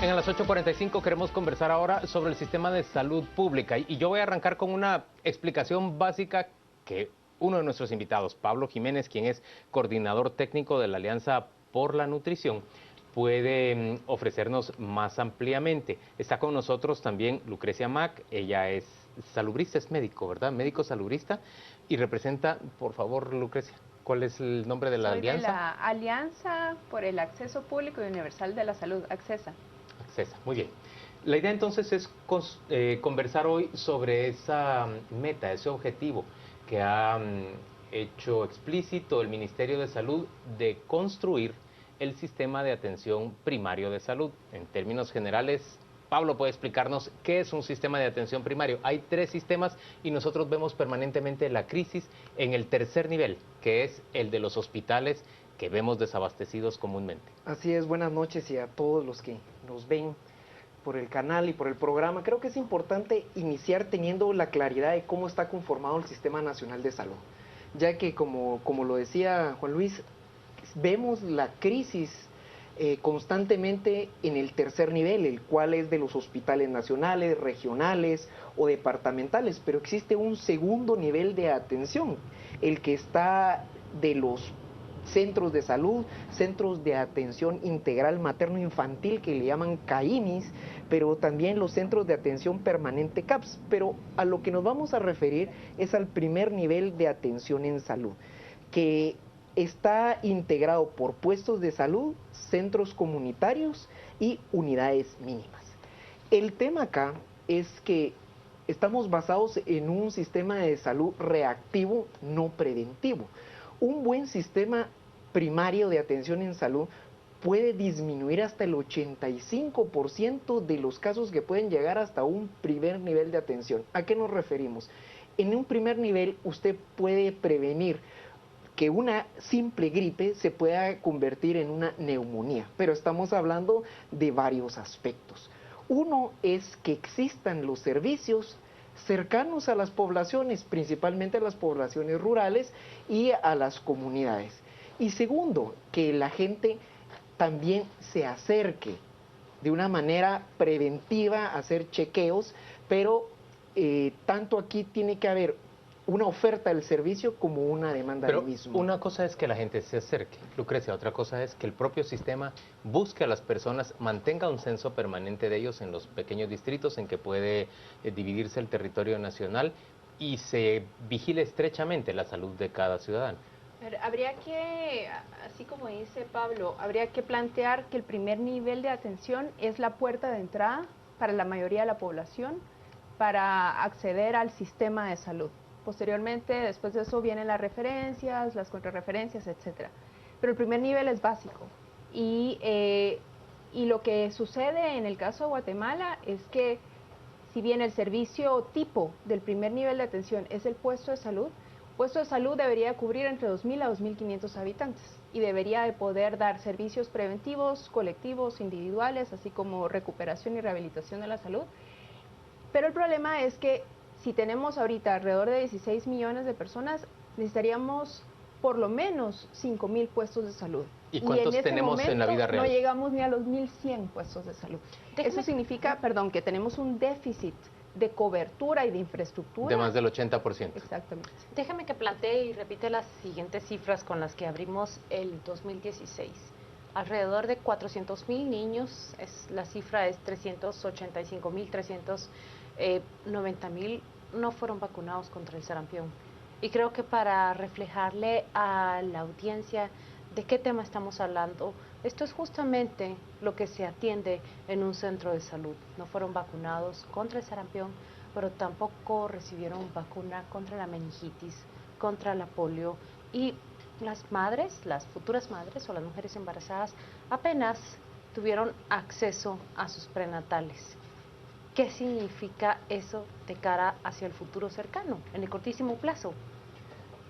En las 8:45 queremos conversar ahora sobre el sistema de salud pública y yo voy a arrancar con una explicación básica que uno de nuestros invitados, Pablo Jiménez, quien es coordinador técnico de la Alianza por la Nutrición, puede ofrecernos más ampliamente. Está con nosotros también Lucrecia Mac, ella es salubrista, es médico, ¿verdad? Médico salubrista y representa, por favor, Lucrecia, ¿cuál es el nombre de la alianza? Soy de la Alianza por el Acceso Público y Universal de la Salud, ACCESA. ACCESA, muy bien. La idea entonces es conversar hoy sobre esa meta, ese objetivo que ha hecho explícito el Ministerio de Salud de construir el sistema de atención primario de salud. En términos generales, Pablo puede explicarnos qué es un sistema de atención primario. Hay 3 sistemas y nosotros vemos permanentemente la crisis en el tercer nivel, que es el de los hospitales que vemos desabastecidos comúnmente. Así es, buenas noches y a todos los que nos ven por el canal y por el programa. Creo que es importante iniciar teniendo la claridad de cómo está conformado el Sistema Nacional de Salud, ya que como lo decía Juan Luis, vemos la crisis constantemente en el tercer nivel, el cual es de los hospitales nacionales, regionales o departamentales, pero existe un segundo nivel de atención, el que está de los centros de salud, centros de atención integral materno-infantil que le llaman CAIMIS, pero también los centros de atención permanente CAPS. Pero a lo que nos vamos a referir es al primer nivel de atención en salud, que está integrado por puestos de salud, centros comunitarios y unidades mínimas. El tema acá es que estamos basados en un sistema de salud reactivo, no preventivo. Un buen sistema primario de atención en salud puede disminuir hasta el 85% de los casos que pueden llegar hasta un primer nivel de atención. ¿A qué nos referimos? En un primer nivel usted puede prevenir que una simple gripe se pueda convertir en una neumonía, pero estamos hablando de varios aspectos. Uno es que existan los servicios cercanos a las poblaciones, principalmente a las poblaciones rurales y a las comunidades. Y segundo, que la gente también se acerque de una manera preventiva a hacer chequeos, pero tanto aquí tiene que haber una oferta del servicio como una demanda del mismo. Pero una cosa es que la gente se acerque, Lucrecia, otra cosa es que el propio sistema busque a las personas, mantenga un censo permanente de ellos en los pequeños distritos en que puede dividirse el territorio nacional y se vigile estrechamente la salud de cada ciudadano. Pero habría que, así como dice Pablo, habría que plantear que el primer nivel de atención es la puerta de entrada para la mayoría de la población para acceder al sistema de salud. Posteriormente, después de eso vienen las referencias, las contrarreferencias, etcétera. Pero el primer nivel es básico. Y lo que sucede en el caso de Guatemala es que, si bien el servicio tipo del primer nivel de atención es el puesto de salud debería cubrir entre 2.000 a 2.500 habitantes y debería de poder dar servicios preventivos, colectivos, individuales, así como recuperación y rehabilitación de la salud. Pero el problema es que si tenemos ahorita alrededor de 16 millones de personas, necesitaríamos por lo menos 5.000 puestos de salud. ¿Y cuántos tenemos en la vida real? No llegamos ni a los 1.100 puestos de salud. Eso significa, que tenemos un déficit de cobertura y de infraestructura. De más del 80%. Exactamente. Déjame que plantee y repite las siguientes cifras con las que abrimos el 2016. Alrededor de 400.000 niños, la cifra es 385.000, 390.000 no fueron vacunados contra el sarampión. Y creo que para reflejarle a la audiencia de qué tema estamos hablando, esto es justamente lo que se atiende en un centro de salud. No fueron vacunados contra el sarampión, pero tampoco recibieron vacuna contra la meningitis, contra la polio, y las madres, las futuras madres o las mujeres embarazadas apenas tuvieron acceso a sus prenatales. ¿Qué significa eso de cara hacia el futuro cercano, en el cortísimo plazo?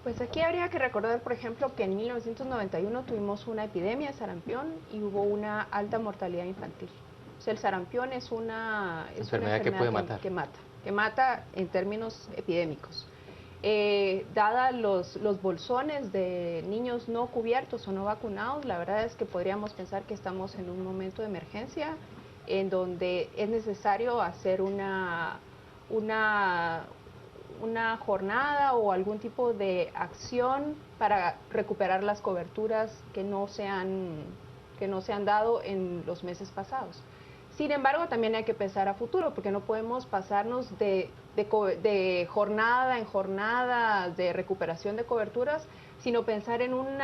Pues aquí habría que recordar, por ejemplo, que en 1991 tuvimos una epidemia de sarampión y hubo una alta mortalidad infantil. O sea, el sarampión es una enfermedad que puede matar. Que mata en términos epidémicos. Dada los bolsones de niños no cubiertos o no vacunados, la verdad es que podríamos pensar que estamos en un momento de emergencia en donde es necesario hacer una jornada o algún tipo de acción para recuperar las coberturas que no se han dado en los meses pasados. Sin embargo, también hay que pensar a futuro, porque no podemos pasarnos de jornada en jornada de recuperación de coberturas, sino pensar en un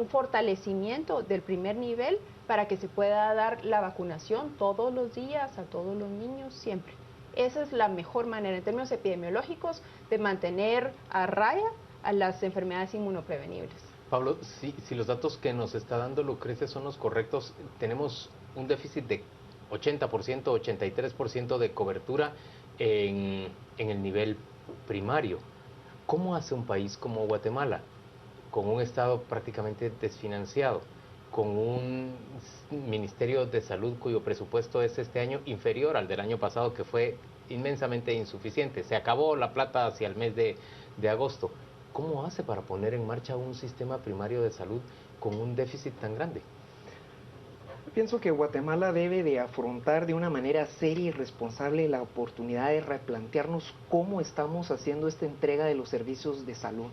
fortalecimiento del primer nivel para que se pueda dar la vacunación todos los días a todos los niños siempre. Esa es la mejor manera en términos epidemiológicos de mantener a raya a las enfermedades inmunoprevenibles. Pablo, si los datos que nos está dando Lucrecia son los correctos, tenemos un déficit de 80%, 83% de cobertura en el nivel primario. ¿Cómo hace un país como Guatemala, con un Estado prácticamente desfinanciado, con un Ministerio de Salud cuyo presupuesto es este año inferior al del año pasado, que fue inmensamente insuficiente? Se acabó la plata hacia el mes de agosto. ¿Cómo hace para poner en marcha un sistema primario de salud con un déficit tan grande? Pienso que Guatemala debe de afrontar de una manera seria y responsable la oportunidad de replantearnos cómo estamos haciendo esta entrega de los servicios de salud.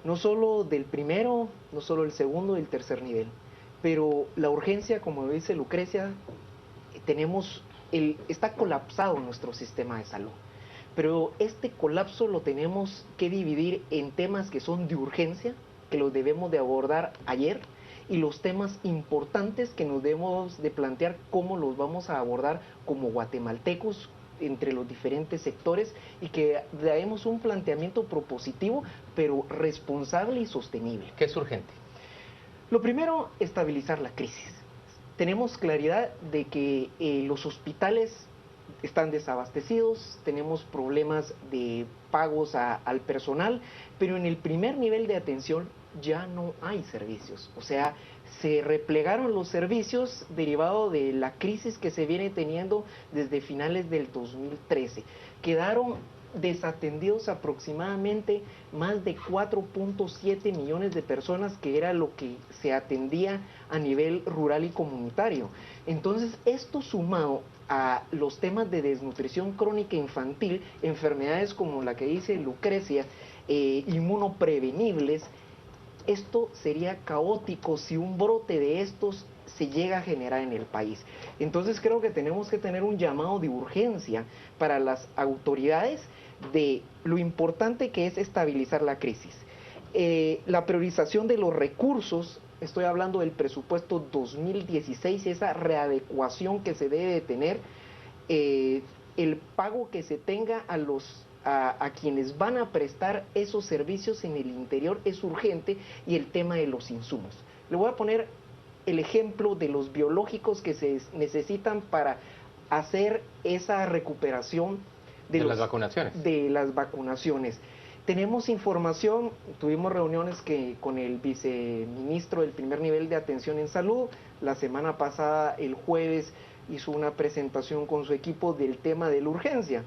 No solo del primero, no solo el segundo y el tercer nivel, pero la urgencia, como dice Lucrecia, está colapsado nuestro sistema de salud. Pero este colapso lo tenemos que dividir en temas que son de urgencia, que los debemos de abordar ayer, y los temas importantes que nos debemos de plantear cómo los vamos a abordar como guatemaltecos entre los diferentes sectores, y que demos un planteamiento propositivo, pero responsable y sostenible. ¿Qué es urgente? Lo primero, estabilizar la crisis. Tenemos claridad de que los hospitales están desabastecidos, tenemos problemas de pagos al personal, pero en el primer nivel de atención ya no hay servicios. O sea, se replegaron los servicios derivado de la crisis que se viene teniendo desde finales del 2013. Quedaron desatendidos aproximadamente más de 4.7 millones de personas, que era lo que se atendía a nivel rural y comunitario. Entonces, esto sumado a los temas de desnutrición crónica infantil, enfermedades como la que dice Lucrecia, inmunoprevenibles, esto sería caótico si un brote de estos se llega a generar en el país. Entonces creo que tenemos que tener un llamado de urgencia para las autoridades de lo importante que es estabilizar la crisis. La priorización de los recursos, estoy hablando del presupuesto 2016, esa readecuación que se debe de tener, el pago que se tenga a quienes van a prestar esos servicios en el interior es urgente, y el tema de los insumos. Le voy a poner el ejemplo de los biológicos que se necesitan para hacer esa recuperación de las vacunaciones. De las vacunaciones. Tenemos información, tuvimos reuniones con el viceministro del primer nivel de atención en salud. La semana pasada, el jueves, hizo una presentación con su equipo del tema de la urgencia.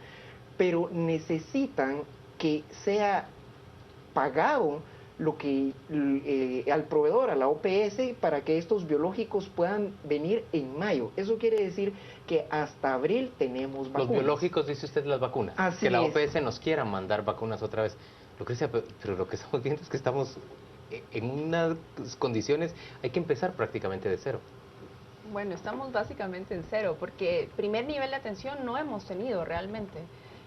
Pero necesitan que sea pagado lo que al proveedor, a la OPS, para que estos biológicos puedan venir en mayo. Eso quiere decir que hasta abril tenemos vacunas. Los biológicos, dice usted, las vacunas. Así que la es. OPS nos quiera mandar vacunas otra vez. Lucrecia, pero lo que estamos viendo es que estamos en unas condiciones, hay que empezar prácticamente de cero. Bueno, estamos básicamente en cero, porque primer nivel de atención no hemos tenido realmente.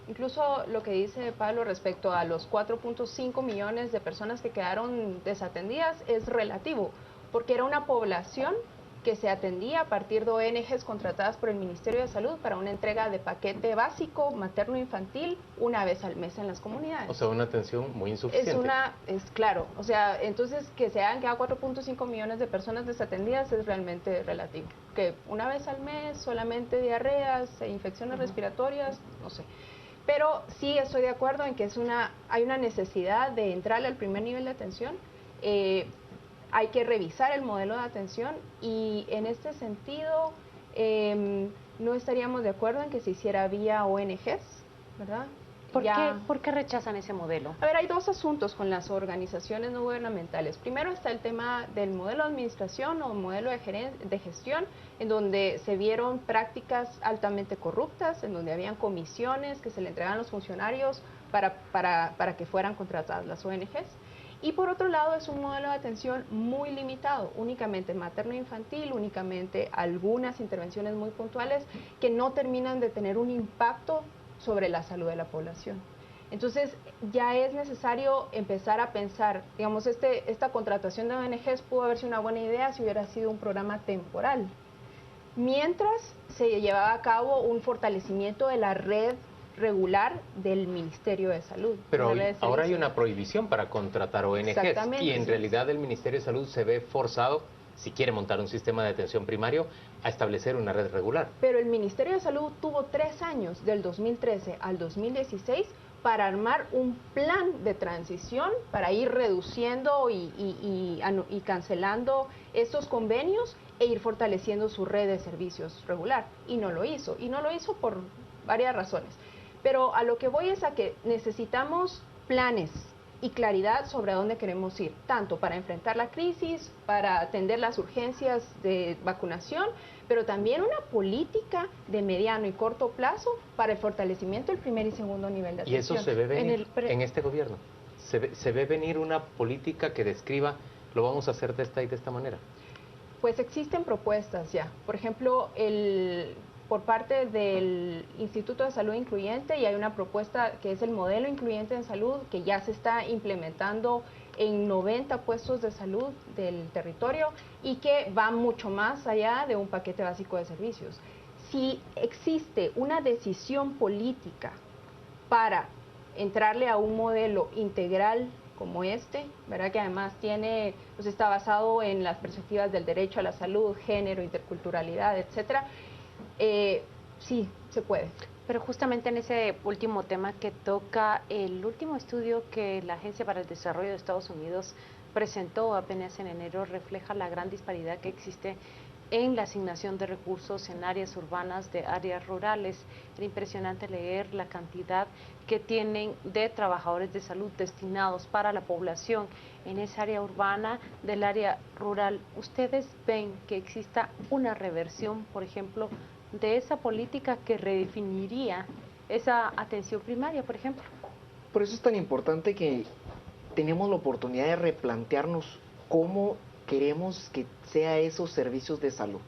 Incluso lo que dice Pablo respecto a los 4.5 millones de personas que quedaron desatendidas es relativo, porque era una población que se atendía a partir de ONGs contratadas por el Ministerio de Salud para una entrega de paquete básico materno-infantil una vez al mes en las comunidades. O sea, una atención muy insuficiente. Es claro, o sea, entonces que se hayan quedado 4.5 millones de personas desatendidas es realmente relativo. Que una vez al mes solamente diarreas e infecciones respiratorias, no sé. Pero sí estoy de acuerdo en que hay una necesidad de entrar al primer nivel de atención. Hay que revisar el modelo de atención, y en este sentido no estaríamos de acuerdo en que se hiciera vía ONGs, ¿verdad? ¿Por qué rechazan ese modelo? A ver, hay dos asuntos con las organizaciones no gubernamentales. Primero está el tema del modelo de administración o modelo de gestión, en donde se vieron prácticas altamente corruptas, en donde habían comisiones que se le entregaban a los funcionarios para que fueran contratadas las ONGs. Y por otro lado es un modelo de atención muy limitado, únicamente materno-infantil, únicamente algunas intervenciones muy puntuales que no terminan de tener un impacto sobre la salud de la población. Entonces ya es necesario empezar a pensar, digamos, esta contratación de ONGs pudo haber sido una buena idea si hubiera sido un programa temporal, mientras se llevaba a cabo un fortalecimiento de la red regular del Ministerio de Salud. Pero ahora hay una prohibición para contratar ONGs y en realidad el Ministerio de Salud se ve forzado, si quiere montar un sistema de atención primario, a establecer una red regular. Pero el Ministerio de Salud tuvo 3 años, del 2013 al 2016, para armar un plan de transición para ir reduciendo y cancelando estos convenios e ir fortaleciendo su red de servicios regular. Y no lo hizo. Y no lo hizo por varias razones. Pero a lo que voy es a que necesitamos planes y claridad sobre a dónde queremos ir, tanto para enfrentar la crisis, para atender las urgencias de vacunación, pero también una política de mediano y corto plazo para el fortalecimiento del primer y segundo nivel de atención. Y eso se ve venir en este gobierno. Se ve venir una política que describa, lo vamos a hacer de esta y de esta manera. Pues existen propuestas ya. Por ejemplo, por parte del Instituto de Salud Incluyente, y hay una propuesta que es el modelo incluyente en salud, que ya se está implementando en 90 puestos de salud del territorio y que va mucho más allá de un paquete básico de servicios. Si existe una decisión política para entrarle a un modelo integral como este, ¿verdad? Que además pues está basado en las perspectivas del derecho a la salud, género, interculturalidad, etcétera, sí, se puede. Pero justamente en ese último tema que toca, el último estudio que la Agencia para el Desarrollo de Estados Unidos presentó apenas en enero refleja la gran disparidad que existe en la asignación de recursos en áreas urbanas de áreas rurales. Era impresionante leer la cantidad que tienen de trabajadores de salud destinados para la población en esa área urbana del área rural. ¿Ustedes ven que exista una reversión, por ejemplo, de esa política que redefiniría esa atención primaria, por ejemplo? Por eso es tan importante que tenemos la oportunidad de replantearnos cómo queremos que sea esos servicios de salud.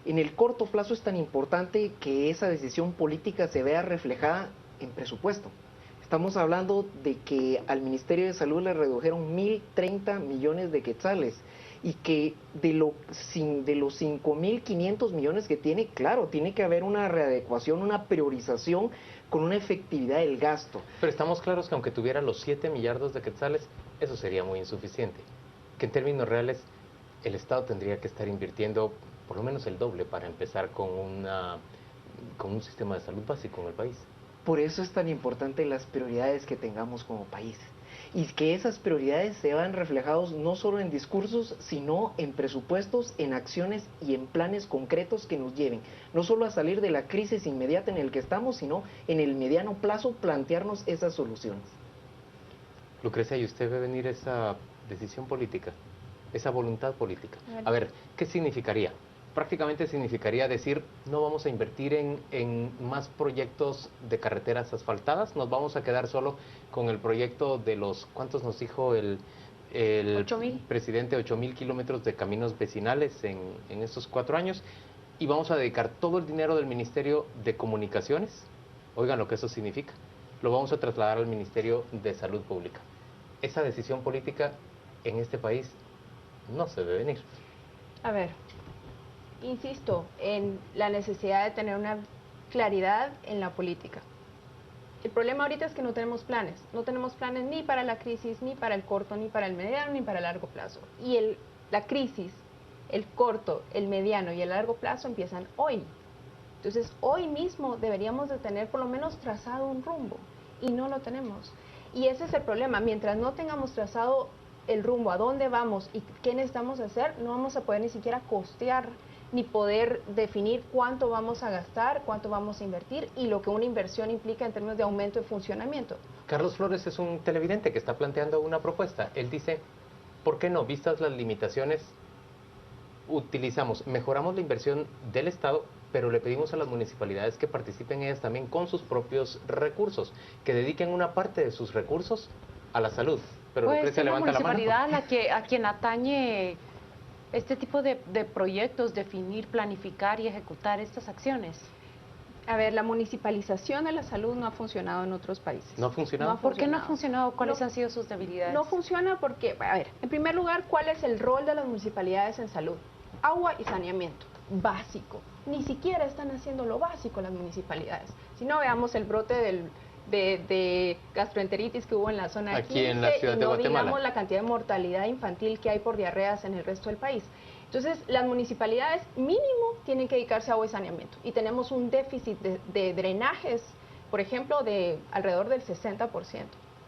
En el corto plazo es tan importante que esa decisión política se vea reflejada en presupuesto. Estamos hablando de que al Ministerio de Salud le redujeron 1.030 millones de quetzales y que de los 5.500 millones que tiene, claro, tiene que haber una readecuación, una priorización con una efectividad del gasto. Pero estamos claros que aunque tuviera los 7 millardos de quetzales, eso sería muy insuficiente. Que en términos reales el Estado tendría que estar invirtiendo por lo menos el doble para empezar con un sistema de salud básico en el país. Por eso es tan importante las prioridades que tengamos como país. Y que esas prioridades se vean reflejados no solo en discursos, sino en presupuestos, en acciones y en planes concretos que nos lleven, no solo a salir de la crisis inmediata en la que estamos, sino en el mediano plazo plantearnos esas soluciones. Lucrecia, ¿y usted ve venir esa decisión política, esa voluntad política? A ver, ¿qué significaría? Prácticamente significaría decir, no vamos a invertir en más proyectos de carreteras asfaltadas, nos vamos a quedar solo con el proyecto de los, ¿cuántos nos dijo el 8,000. presidente? 8,000 kilómetros de caminos vecinales en estos 4 años, y vamos a dedicar todo el dinero del Ministerio de Comunicaciones, oigan lo que eso significa, lo vamos a trasladar al Ministerio de Salud Pública. Esa decisión política en este país no se debe venir. A ver, insisto en la necesidad de tener una claridad en la política. El problema ahorita es que no tenemos planes ni para la crisis, ni para el corto, ni para el mediano, ni para el largo plazo. Y la crisis, el corto, el mediano y el largo plazo empiezan hoy. Entonces, hoy mismo deberíamos de tener por lo menos trazado un rumbo, y no lo tenemos. Y ese es el problema, mientras no tengamos trazado el rumbo, a dónde vamos y qué necesitamos hacer, no vamos a poder ni siquiera costear ni poder definir cuánto vamos a gastar, cuánto vamos a invertir y lo que una inversión implica en términos de aumento de funcionamiento. Carlos Flores es un televidente que está planteando una propuesta. Él dice, ¿por qué no? Vistas las limitaciones, mejoramos la inversión del Estado, pero le pedimos a las municipalidades que participen ellas también con sus propios recursos, que dediquen una parte de sus recursos a la salud. Pero pues Lucrecia es la levanta la mano. municipalidad a quien atañe este tipo de proyectos, definir, planificar y ejecutar estas acciones. A ver, la municipalización de la salud no ha funcionado en otros países. ¿No ha funcionado? ¿Por qué no ha funcionado? ¿Cuáles han sido sus debilidades? No funciona porque, a ver, en primer lugar, ¿cuál es el rol de las municipalidades en salud? Agua y saneamiento, básico. Ni siquiera están haciendo lo básico las municipalidades. Si no, veamos el brote de gastroenteritis que hubo en la zona aquí 15, en la ciudad y de no Guatemala. digamos la cantidad de mortalidad infantil que hay por diarreas en el resto del país. Entonces, las municipalidades mínimo tienen que dedicarse a agua y saneamiento. Y tenemos un déficit de drenajes, por ejemplo, de alrededor del 60%.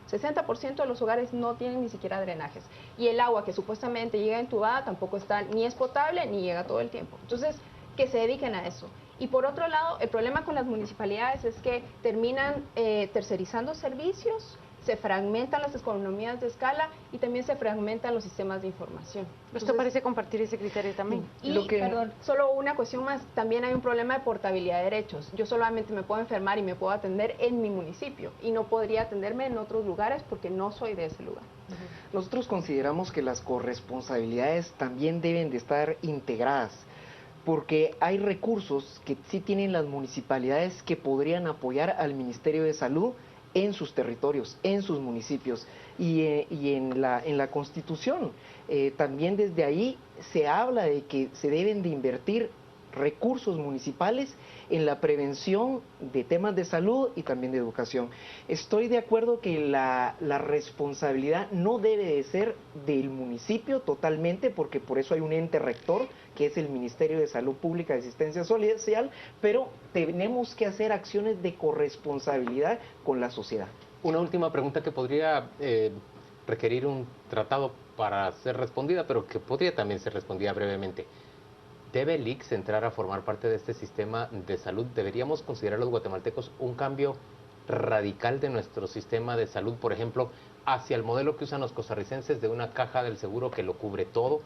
60% de los hogares no tienen ni siquiera drenajes. Y el agua que supuestamente llega entubada tampoco está, ni es potable, ni llega todo el tiempo. Entonces, que se dediquen a eso. Y por otro lado, el problema con las municipalidades es que terminan tercerizando servicios, se fragmentan las economías de escala y también se fragmentan los sistemas de información. ¿Usted parece compartir ese criterio también? Y, perdón, solo una cuestión más, también hay un problema de portabilidad de derechos. Yo solamente me puedo enfermar y me puedo atender en mi municipio y no podría atenderme en otros lugares porque no soy de ese lugar. Nosotros consideramos que las corresponsabilidades también deben de estar integradas, porque hay recursos que sí tienen las municipalidades que podrían apoyar al Ministerio de Salud en sus territorios, en sus municipios y en la Constitución. También desde ahí se habla de que se deben de invertir recursos municipales en la prevención de temas de salud y también de educación. Estoy de acuerdo que la responsabilidad no debe de ser del municipio totalmente, porque por eso hay un ente rector, que es el Ministerio de Salud Pública y Asistencia Social, pero tenemos que hacer acciones de corresponsabilidad con la sociedad. Una última pregunta que podría requerir un tratado para ser respondida, pero que podría también ser respondida brevemente. ¿Debe el ICSS entrar a formar parte de este sistema de salud? ¿Deberíamos considerar los guatemaltecos un cambio radical de nuestro sistema de salud, por ejemplo, hacia el modelo que usan los costarricenses de una caja del seguro que lo cubre todo?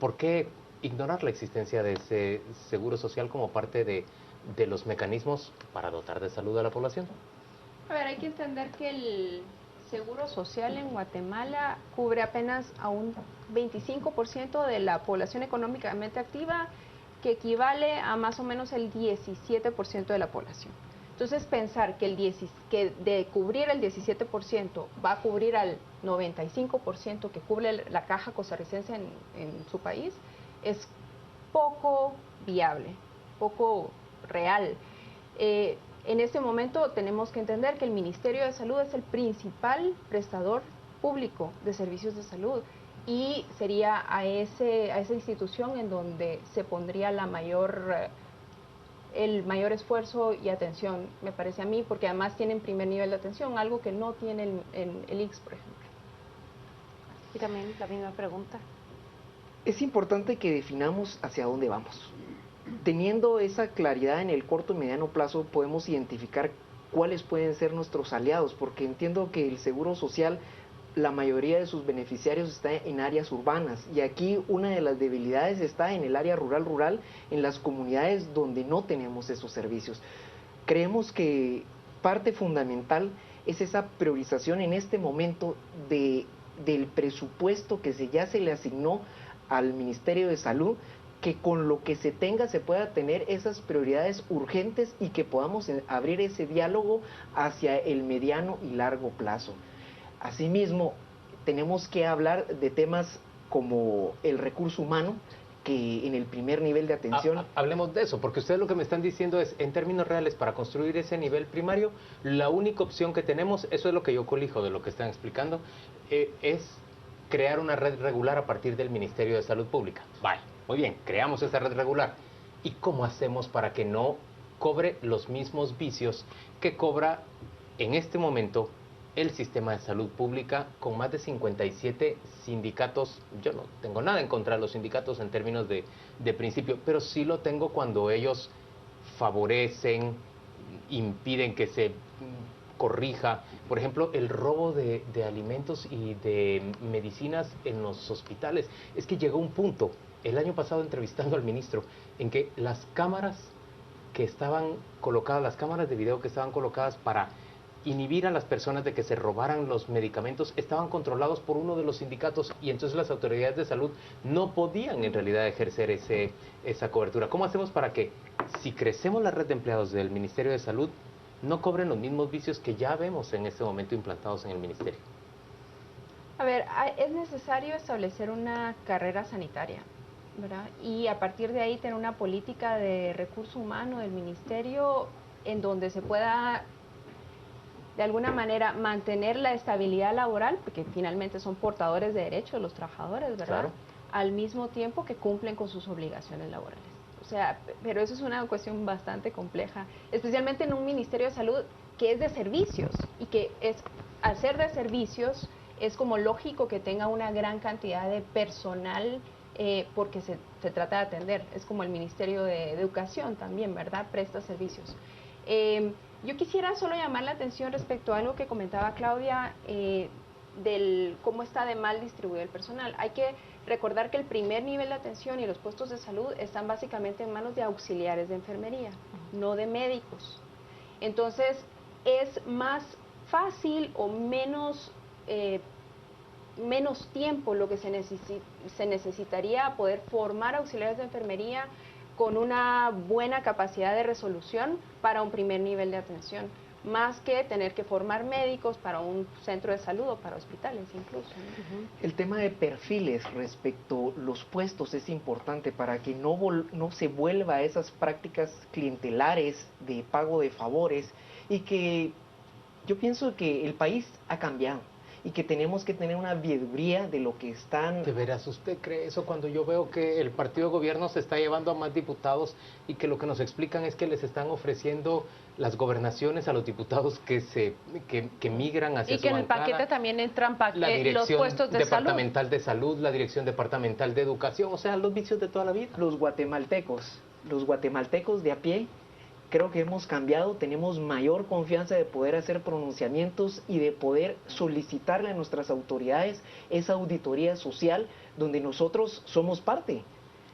¿Por qué ignorar la existencia de ese seguro social como parte de los mecanismos para dotar de salud a la población? A ver, hay que entender que el seguro social en Guatemala cubre apenas a un 25% de la población económicamente activa, que equivale a más o menos el 17% de la población. Entonces, pensar que de cubrir el 17% va a cubrir al 95% que cubre la caja costarricense en su país es poco viable, poco real. En este momento tenemos que entender que el Ministerio de Salud es el principal prestador público de servicios de salud y sería a esa institución en donde se pondría el mayor esfuerzo y atención, me parece a mí, porque además tienen primer nivel de atención, algo que no tiene el ICSS, por ejemplo. Y también la misma pregunta. Es importante que definamos hacia dónde vamos. Teniendo esa claridad en el corto y mediano plazo, podemos identificar cuáles pueden ser nuestros aliados, porque entiendo que el Seguro Social, la mayoría de sus beneficiarios está en áreas urbanas, y aquí una de las debilidades está en el área rural, en las comunidades donde no tenemos esos servicios. Creemos que parte fundamental es esa priorización en este momento del presupuesto que ya se le asignó al Ministerio de Salud, que con lo que se tenga se pueda tener esas prioridades urgentes y que podamos abrir ese diálogo hacia el mediano y largo plazo. Asimismo, tenemos que hablar de temas como el recurso humano, que en el primer nivel de atención... Hablemos de eso, porque ustedes lo que me están diciendo es, en términos reales, para construir ese nivel primario, la única opción que tenemos, eso es lo que yo colijo de lo que están explicando, es crear una red regular a partir del Ministerio de Salud Pública. Vale, muy bien, creamos esa red regular. ¿Y cómo hacemos para que no cobre los mismos vicios que cobra en este momento el sistema de salud pública con más de 57 sindicatos. Yo no tengo nada en contra de los sindicatos en términos de principio, pero sí lo tengo cuando ellos favorecen, impiden que se corrija, por ejemplo, el robo de alimentos y de medicinas en los hospitales. Es que llegó un punto, el año pasado entrevistando al ministro, en que las cámaras que estaban colocadas, las cámaras de video que estaban colocadas para inhibir a las personas de que se robaran los medicamentos, estaban controlados por uno de los sindicatos y entonces las autoridades de salud no podían en realidad ejercer esa cobertura. ¿Cómo hacemos para que, si crecemos la red de empleados del Ministerio de Salud, no cobren los mismos vicios que ya vemos en este momento implantados en el Ministerio? A ver, es necesario establecer una carrera sanitaria, ¿verdad? Y a partir de ahí tener una política de recurso humano del Ministerio en donde se pueda de alguna manera mantener la estabilidad laboral, porque finalmente son portadores de derechos los trabajadores, ¿verdad? Claro. Al mismo tiempo que cumplen con sus obligaciones laborales. O sea, pero eso es una cuestión bastante compleja, especialmente en un Ministerio de Salud que es de servicios y que es, al ser de servicios, es como lógico que tenga una gran cantidad de personal porque se trata de atender. Es como el Ministerio de Educación también, ¿verdad? Presta servicios. Yo quisiera solo llamar la atención respecto a algo que comentaba Claudia del cómo está de mal distribuido el personal. Hay que recordar que el primer nivel de atención y los puestos de salud están básicamente en manos de auxiliares de enfermería, no de médicos. Entonces, es más fácil o menos tiempo lo que se necesitaría poder formar auxiliares de enfermería con una buena capacidad de resolución para un primer nivel de atención, más que tener que formar médicos para un centro de salud o para hospitales incluso, ¿no? El tema de perfiles respecto a los puestos es importante para que no se vuelva a esas prácticas clientelares de pago de favores, y que yo pienso que el país ha cambiado y que tenemos que tener una veeduría de lo que están... ¿De veras usted cree eso cuando yo veo que el partido de gobierno se está llevando a más diputados y que lo que nos explican es que les están ofreciendo las gobernaciones a los diputados que migran hacia y su que en el bancada? paquete también entran La los dirección puestos de departamental de salud, la dirección departamental de educación, o sea, los vicios de toda la vida. Los guatemaltecos de a pie, creo que hemos cambiado, tenemos mayor confianza de poder hacer pronunciamientos y de poder solicitarle a nuestras autoridades esa auditoría social donde nosotros somos parte.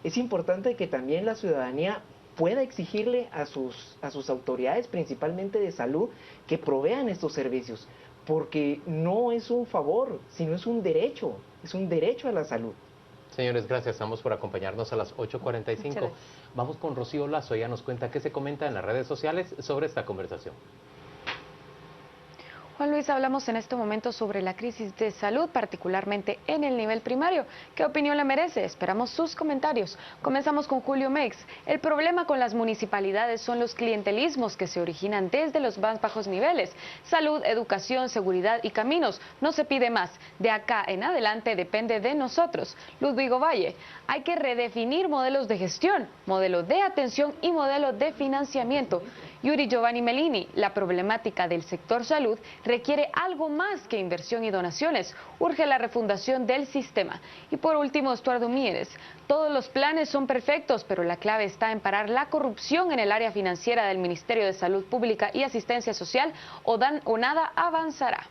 Es importante que también la ciudadanía pueda exigirle a sus autoridades, principalmente de salud, que provean estos servicios, porque no es un favor, sino es un derecho a la salud. Señores, gracias ambos por acompañarnos a las 8:45. Vamos con Rocío Lazo, ella nos cuenta qué se comenta en las redes sociales sobre esta conversación. Juan Luis, hablamos en este momento sobre la crisis de salud, particularmente en el nivel primario. ¿Qué opinión le merece? Esperamos sus comentarios. Comenzamos con Julio Mex. El problema con las municipalidades son los clientelismos que se originan desde los más bajos niveles. Salud, educación, seguridad y caminos. No se pide más. De acá en adelante depende de nosotros. Ludvigo Valle. Hay que redefinir modelos de gestión, modelo de atención y modelo de financiamiento. Yuri Giovanni Melini, la problemática del sector salud requiere algo más que inversión y donaciones. Urge la refundación del sistema. Y por último, Estuardo Mieres. Todos los planes son perfectos, pero la clave está en parar la corrupción en el área financiera del Ministerio de Salud Pública y Asistencia Social, o nada avanzará.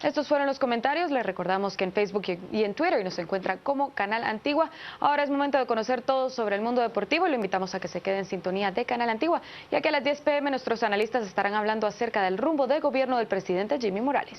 Estos fueron los comentarios. Les recordamos que en Facebook y en Twitter nos encuentra como Canal Antigua. Ahora es momento de conocer todo sobre el mundo deportivo y lo invitamos a que se quede en sintonía de Canal Antigua, ya que a las 10 p.m. nuestros analistas estarán hablando acerca del rumbo de gobierno del presidente Jimmy Morales.